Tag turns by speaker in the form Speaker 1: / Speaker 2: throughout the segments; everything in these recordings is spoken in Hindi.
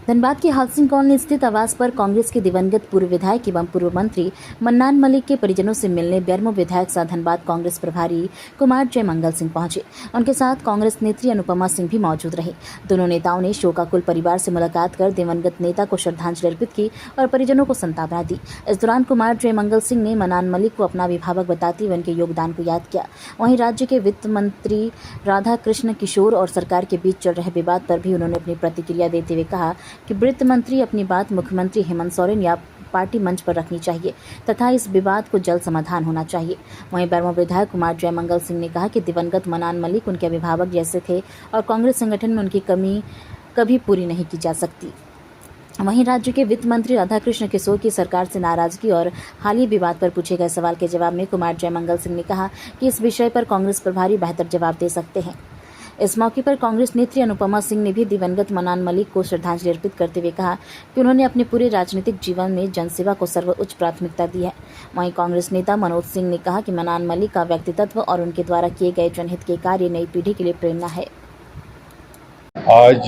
Speaker 1: धनबाद के हाउसिंग कॉलोनी स्थित आवास पर कांग्रेस के दिवंगत पूर्व विधायक एवं पूर्व मंत्री मन्नान मलिक के परिजनों से मिलने बेरमो विधायक सह धनबाद कांग्रेस प्रभारी कुमार जयमंगल सिंह पहुंचे। उनके साथ कांग्रेस नेत्री अनुपमा सिंह भी मौजूद रहे। दोनों नेताओं ने शोकाकुल परिवार से मुलाकात कर दिवंगत नेता को श्रद्धांजलि अर्पित की और परिजनों को सांत्वना दी। इस दौरान कुमार जयमंगल सिंह ने मन्नान मलिक को अपना अभिभावक बताते हुए उनके योगदान को याद किया। वहीं राज्य के वित्त मंत्री राधा कृष्ण किशोर और सरकार के बीच चल रहे विवाद पर भी उन्होंने अपनी प्रतिक्रिया देते हुए कहा कि वित्त मंत्री अपनी बात मुख्यमंत्री हेमंत सोरेन या पार्टी मंच पर रखनी चाहिए तथा इस विवाद को जल्द समाधान होना चाहिए। वहीं बेरमो विधायक कुमार जयमंगल सिंह ने कहा कि दिवंगत मन्नान मलिक उनके अभिभावक जैसे थे और कांग्रेस संगठन में उनकी कमी कभी पूरी नहीं की जा सकती। वहीं राज्य के वित्त मंत्री राधा कृष्ण किशोर की सरकार से नाराजगी और हालिया विवाद पर पूछे गए सवाल के जवाब में कुमार जयमंगल सिंह ने कहा कि इस विषय पर कांग्रेस प्रभारी बेहतर जवाब दे सकते हैं। इस मौके पर कांग्रेस नेत्री अनुपमा सिंह ने भी दिवंगत मन्नान मलिक को श्रद्धांजलि अर्पित करते हुए कहा कि उन्होंने अपने पूरे राजनीतिक जीवन में जनसेवा को सर्वोच्च प्राथमिकता दी है। वहीं कांग्रेस नेता मनोज सिंह ने कहा कि मन्नान मलिक का व्यक्तित्व और उनके द्वारा किए गए जनहित के कार्य नई पीढ़ी के लिए प्रेरणा है।
Speaker 2: आज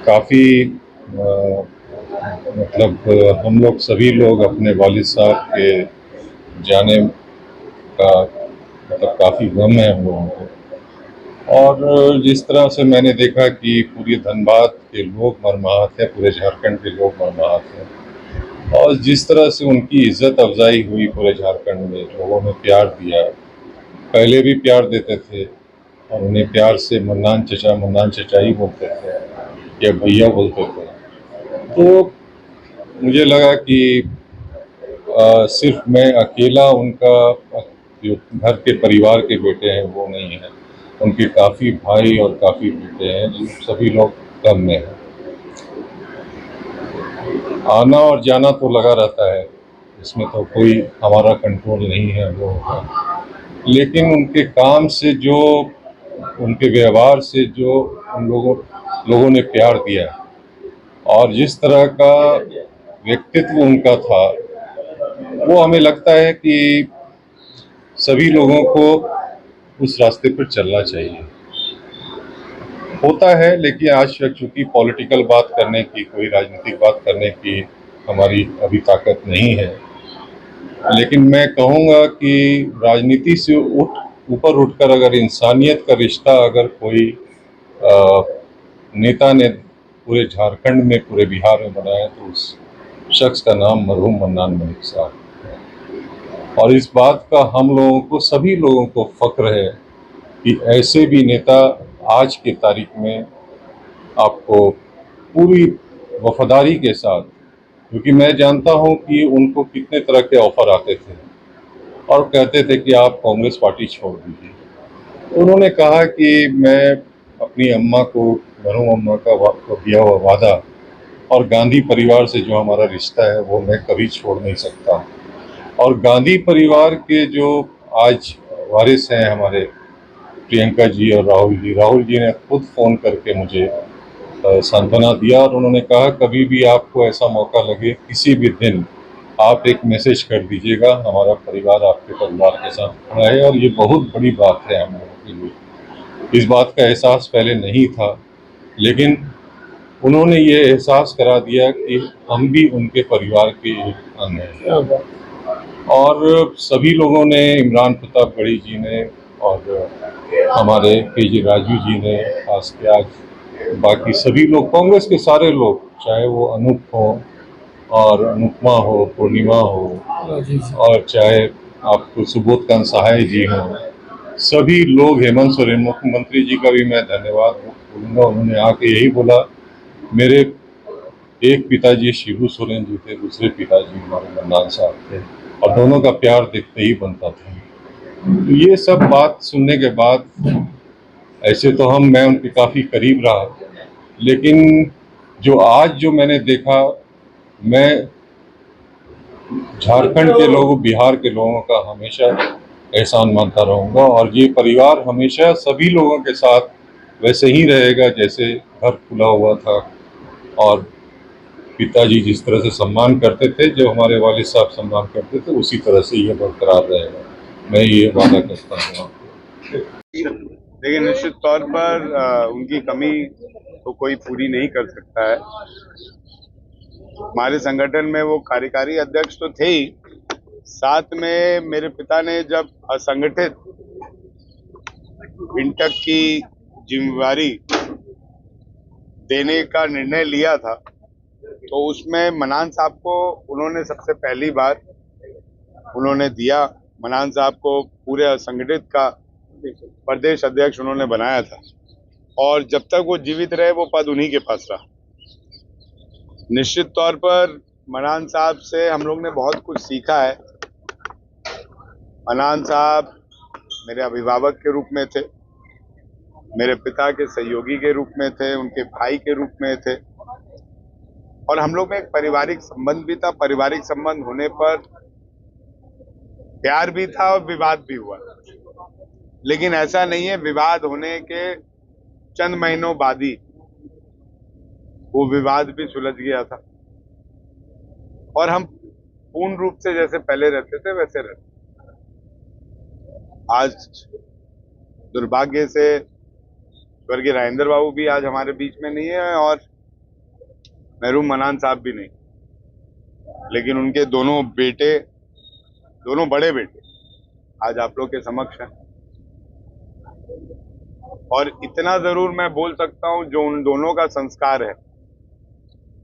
Speaker 2: काफ़ी हम लोग सभी लोग अपने वालिद साहब के जाने का काफ़ी गम है हम लोगों को। और जिस तरह से मैंने देखा कि पूरे धनबाद के लोग मर्माहत हैं, पूरे झारखंड के लोग मर्माहत हैं, और जिस तरह से उनकी इज्जत अफजाई हुई पूरे झारखंड में, लोगों ने प्यार दिया, पहले भी प्यार देते थे और उन्हें प्यार से मन्नान चचा ही बोलते थे या भैया बोलते थे। तो मुझे लगा कि सिर्फ मैं अकेला उनका जो घर के परिवार के बेटे हैं वो नहीं है, उनके काफ़ी भाई और काफ़ी बेटे हैं जो सभी लोग गम में हैं। आना और जाना तो लगा रहता है, इसमें तो कोई हमारा कंट्रोल नहीं है वो, लेकिन उनके काम से जो, उनके व्यवहार से जो उन लोगों ने प्यार दिया और जिस तरह का व्यक्तित्व उनका था, वो हमें लगता है कि सभी लोगों को उस रास्ते पर चलना चाहिए। होता है, लेकिन आज चूंकि पॉलिटिकल बात करने की, कोई राजनीतिक बात करने की हमारी अभी ताकत नहीं है, लेकिन मैं कहूँगा कि राजनीति से ऊपर उठकर अगर इंसानियत का रिश्ता अगर कोई नेता ने पूरे झारखंड में, पूरे बिहार में बनाया तो उस शख्स का नाम मरहूम मन्नान मलिक साहब। और इस बात का हम लोगों को, सभी लोगों को फख्र है कि ऐसे भी नेता आज की तारीख में आपको पूरी वफादारी के साथ, क्योंकि मैं जानता हूं कि उनको कितने तरह के ऑफर आते थे और कहते थे कि आप कांग्रेस पार्टी छोड़ दीजिए। तो उन्होंने कहा कि मैं अपनी अम्मा को, मरहूम अम्मा का दिया हुआ वादा और गांधी परिवार से जो हमारा रिश्ता है वो मैं कभी छोड़ नहीं सकता। और गांधी परिवार के जो आज वारिस हैं हमारे प्रियंका जी और राहुल जी ने खुद फ़ोन करके मुझे सांत्वना दिया और उन्होंने कहा कभी भी आपको ऐसा मौका लगे, किसी भी दिन आप एक मैसेज कर दीजिएगा, हमारा परिवार आपके परिवार के साथ खड़ा है। और ये बहुत बड़ी बात है हम लोगों के लिए। इस बात का एहसास पहले नहीं था, लेकिन उन्होंने ये एहसास करा दिया कि हम भी उनके परिवार के एक अंग हैं। और सभी लोगों ने, इमरान प्रतापगढ़ी जी ने और हमारे के राजू जी ने, खास के आज बाकी सभी लोग, कांग्रेस के सारे लोग, चाहे वो अनूप हो और अनुपमा हो, पूर्णिमा हो, और चाहे आपको सुबोधकांत सहाय जी हो, सभी लोग, हेमंत सोरेन मुख्यमंत्री जी का भी मैं धन्यवाद बोलूँगा। उन्होंने आके यही बोला, मेरे एक पिताजी शिबू सोरेन जी थे, दूसरे पिताजी हमारे मन्नान साहब थे, और दोनों का प्यार देखते ही बनता था। तो ये सब बात सुनने के बाद, ऐसे तो मैं उनके काफ़ी करीब रहा, लेकिन जो मैंने देखा, मैं झारखंड के लोगों, बिहार के लोगों का हमेशा एहसान मानता रहूँगा और ये परिवार हमेशा सभी लोगों के साथ वैसे ही रहेगा जैसे घर खुला हुआ था। और पिताजी जिस तरह से सम्मान करते थे, जो हमारे वालिद साहब सम्मान करते थे, उसी तरह से ये बरकरार रहेगा, मैं ये वादा करता हूँ।
Speaker 3: देखिए, निश्चित तौर पर उनकी कमी तो कोई पूरी नहीं कर सकता है। हमारे संगठन में वो कार्यकारी अध्यक्ष तो थे ही, साथ में मेरे पिता ने जब असंगठित इंटक की जिम्मेवारी देने का निर्णय लिया था, तो उसमें मनान साहब को उन्होंने सबसे पहली बार उन्होंने दिया। मनान साहब को पूरे असंगठित का प्रदेश अध्यक्ष उन्होंने बनाया था, और जब तक वो जीवित रहे वो पद उन्हीं के पास रहा। निश्चित तौर पर मनान साहब से हम लोग ने बहुत कुछ सीखा है। मनान साहब मेरे अभिभावक के रूप में थे, मेरे पिता के सहयोगी के रूप में थे, उनके भाई के रूप में थे, और हम लोग में एक पारिवारिक संबंध भी था। पारिवारिक संबंध होने पर प्यार भी था और विवाद भी हुआ, लेकिन ऐसा नहीं है विवाद होने के चंद महीनों बाद ही वो विवाद भी सुलझ गया था, और हम पूर्ण रूप से जैसे पहले रहते थे वैसे रहते। आज दुर्भाग्य से स्वर्गीय राजेंद्र बाबू भी आज हमारे बीच में नहीं है, और मरहूम मनान साहब भी नहीं, लेकिन उनके दोनों बेटे, दोनों बड़े बेटे आज आप लोग के समक्ष हैं। और इतना जरूर मैं बोल सकता हूं, जो उन दोनों का संस्कार है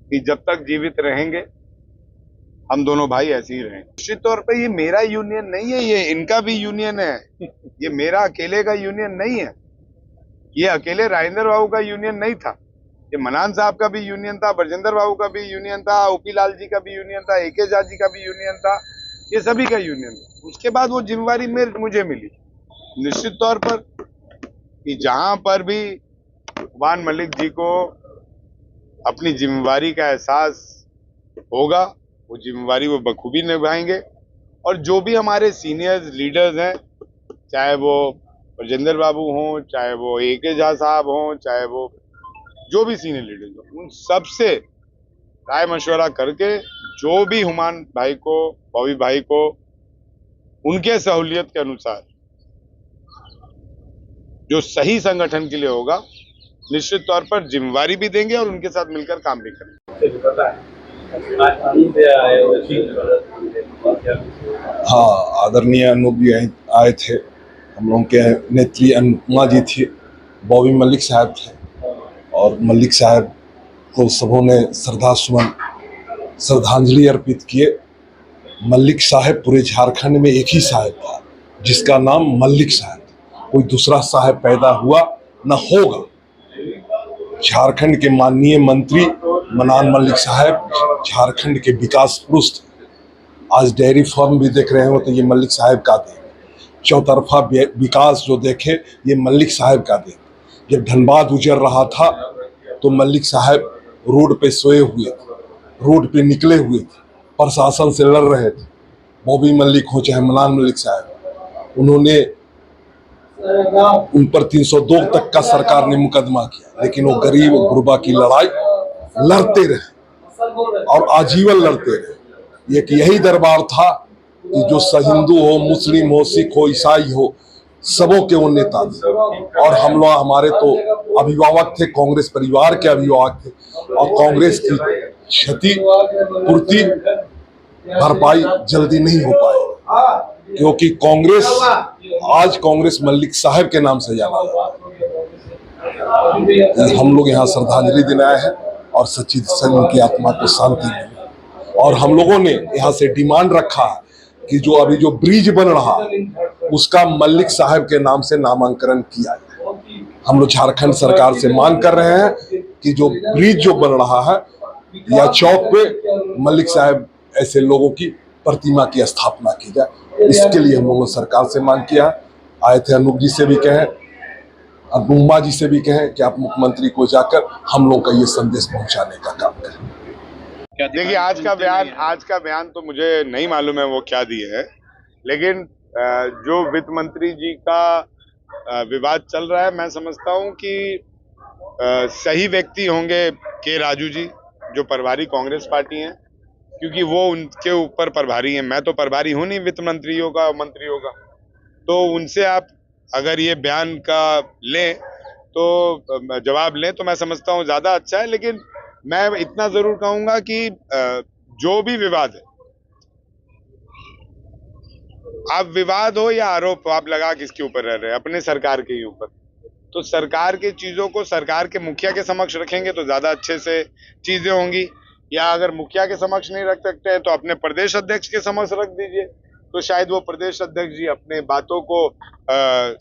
Speaker 3: कि जब तक जीवित रहेंगे हम दोनों भाई ऐसे ही रहेंगे। निश्चित तौर पे ये मेरा यूनियन नहीं है, ये इनका भी यूनियन है। ये मेरा अकेले का यूनियन नहीं है, ये अकेले राजेंद्र बाबू का यूनियन नहीं था, ये मनान साहब का भी यूनियन था, ब्रजेंद्र बाबू का भी यूनियन था, ओपी लाल जी का भी यूनियन था, AK झा जी का भी यूनियन था, ये सभी का यूनियन था। उसके बाद वो जिम्मेवारी मुझे मिली। निश्चित तौर पर कि जहां पर भी कुमान मलिक जी को अपनी जिम्मेवारी का एहसास होगा, वो जिम्मेवारी वो बखूबी निभाएंगे। और जो भी हमारे सीनियर लीडर्स हैं, चाहे वो ब्रजेंद्र बाबू हों, चाहे वो AK झा साहब हों, चाहे वो जो भी सीनियर लीडर्स हों, उन सब से राय मशवरा करके जो भी हुमान भाई को, बॉबी भाई को उनके सहूलियत के अनुसार जो सही संगठन के लिए होगा, निश्चित तौर पर जिम्मेवारी भी देंगे और उनके साथ मिलकर काम भी करेंगे।
Speaker 4: हाँ, आदरणीय अनूप जी आए थे, हम लोग के नेत्री अनुपमा जी थी, बॉबी मलिक साहब थे, और मलिक साहब को सबों ने श्रद्धांजलि अर्पित किए। मलिक साहब पूरे झारखंड में एक ही साहब था जिसका नाम मलिक साहब था, कोई दूसरा साहब पैदा हुआ न होगा। झारखंड के माननीय मंत्री मनान मलिक साहब झारखंड के विकास पुरुष थे। आज डेयरी फार्म भी देख रहे हो तो ये मलिक साहब का देन, चौतरफा विकास जो देखे ये मलिक साहब का देन। जब धनबाद उजड़ रहा था तो मलिक साहब रोड पे सोए हुए थे, रोड पे निकले हुए थे, प्रशासन से लड़ रहे थे। बॉबी मलिक हो चाहे मनान मलिक साहब, उन्होंने उन पर 302 तक का सरकार ने मुकदमा किया, लेकिन वो गरीब और गुरबा की लड़ाई लड़ते रहे और आजीवन लड़ते रहे। एक यही दरबार था कि जो हिंदू हो, मुस्लिम हो, सिख हो, ईसाई हो, सबों के वो नेता थे। और हम लोग, हमारे तो अभिभावक थे, कांग्रेस परिवार के अभिभावक थे, और कांग्रेस की क्षति पूर्ति भरपाई जल्दी नहीं हो पाए, क्योंकि कांग्रेस आज कांग्रेस मलिक साहब के नाम से जाना जाता है। हम लोग यहाँ श्रद्धांजलि देने आए हैं और सच्ची उनकी आत्मा को शांति मिले। और हम लोगों ने यहाँ से डिमांड रखा है कि जो अभी जो ब्रिज बन रहा है उसका मलिक साहब के नाम से नामांकन किया जाए। हम लोग झारखंड सरकार से मांग कर रहे हैं कि जो ब्रिज जो बन रहा है या चौक पे मलिक साहब ऐसे लोगों की प्रतिमा की स्थापना की जाए। इसके लिए हम लोगों ने सरकार से मांग किया। आए थे, अनूप जी से भी कहें, अनुपमा जी से भी कहें कि आप मुख्यमंत्री को जाकर हम लोग का ये संदेश पहुंचाने का काम करें।
Speaker 3: देखिए, आज का बयान तो मुझे नहीं मालूम है वो क्या दिए है, लेकिन जो वित्त मंत्री जी का विवाद चल रहा है, मैं समझता हूं कि सही व्यक्ति होंगे के राजू जी, जो प्रभारी कांग्रेस पार्टी हैं, क्योंकि वो उनके ऊपर प्रभारी हैं। मैं तो प्रभारी हूं नहीं वित्त मंत्रियों का, मंत्रियों का। तो उनसे आप अगर ये बयान का लें तो जवाब लें तो मैं समझता हूँ ज्यादा अच्छा है। लेकिन मैं इतना जरूर कहूंगा कि जो भी विवाद है, आप विवाद हो या आरोप हो, आप लगा किसके ऊपर रह रहे हैं? अपने सरकार के ही ऊपर। तो सरकार की चीजों को सरकार के मुखिया के समक्ष रखेंगे तो ज्यादा अच्छे से चीजें होंगी, या अगर मुखिया के समक्ष नहीं रख सकते हैं तो अपने प्रदेश अध्यक्ष के समक्ष रख दीजिए, तो शायद वो प्रदेश अध्यक्ष जी अपने बातों को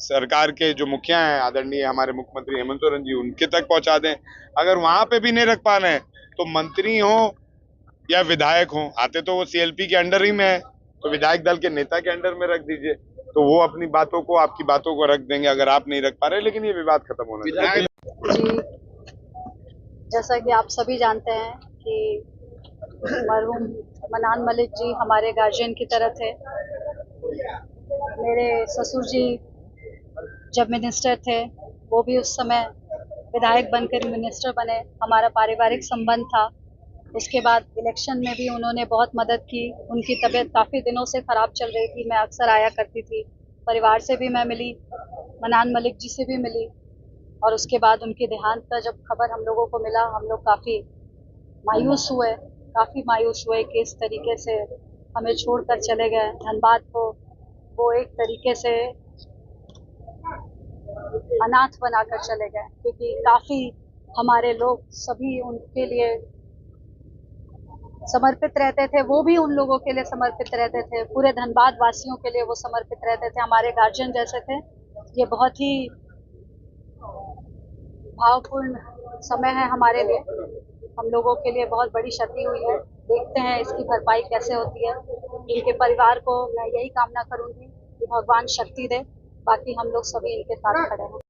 Speaker 3: सरकार के जो मुखिया हैं, आदरणीय हमारे मुख्यमंत्री हेमंत सोरेन जी, उनके तक पहुंचा दें। अगर वहां पे भी नहीं रख पा रहे हैं तो मंत्री हो या विधायक हो, आते तो वो सीएलपी के अंडर ही में है, तो विधायक दल के नेता के अंडर में रख दीजिए, तो वो अपनी बातों को, आपकी बातों को रख देंगे अगर आप नहीं रख पा रहे। लेकिन ये विवाद खत्म होना चाहिए।
Speaker 5: जी, जैसा कि आप सभी जानते हैं कि मरहूम मन्नान मलिक जी हमारे गार्जियन की तरह थे। मेरे ससुर जी जब मिनिस्टर थे, वो भी उस समय विधायक बनकर मिनिस्टर बने। हमारा पारिवारिक संबंध था। उसके बाद इलेक्शन में भी उन्होंने बहुत मदद की। उनकी तबीयत काफ़ी दिनों से ख़राब चल रही थी, मैं अक्सर आया करती थी। परिवार से भी मैं मिली, मन्नान मलिक जी से भी मिली, और उसके बाद उनके देहांत का जब खबर हम लोगों को मिला, हम लोग काफ़ी मायूस हुए कि इस तरीके से हमें छोड़कर चले गए। धनबाद को वो एक तरीके से अनाथ बनाकर चले गए, क्योंकि काफ़ी हमारे लोग सभी उनके लिए समर्पित रहते थे, वो भी उन लोगों के लिए समर्पित रहते थे, पूरे धनबाद वासियों के लिए वो समर्पित रहते थे, हमारे गार्जियन जैसे थे। ये बहुत ही भावपूर्ण समय है हमारे लिए, हम लोगों के लिए बहुत बड़ी क्षति हुई है। देखते हैं इसकी भरपाई कैसे होती है। इनके परिवार को मैं यही कामना करूंगी कि भगवान शक्ति दे, बाकी हम लोग सभी इनके साथ खड़े हैं।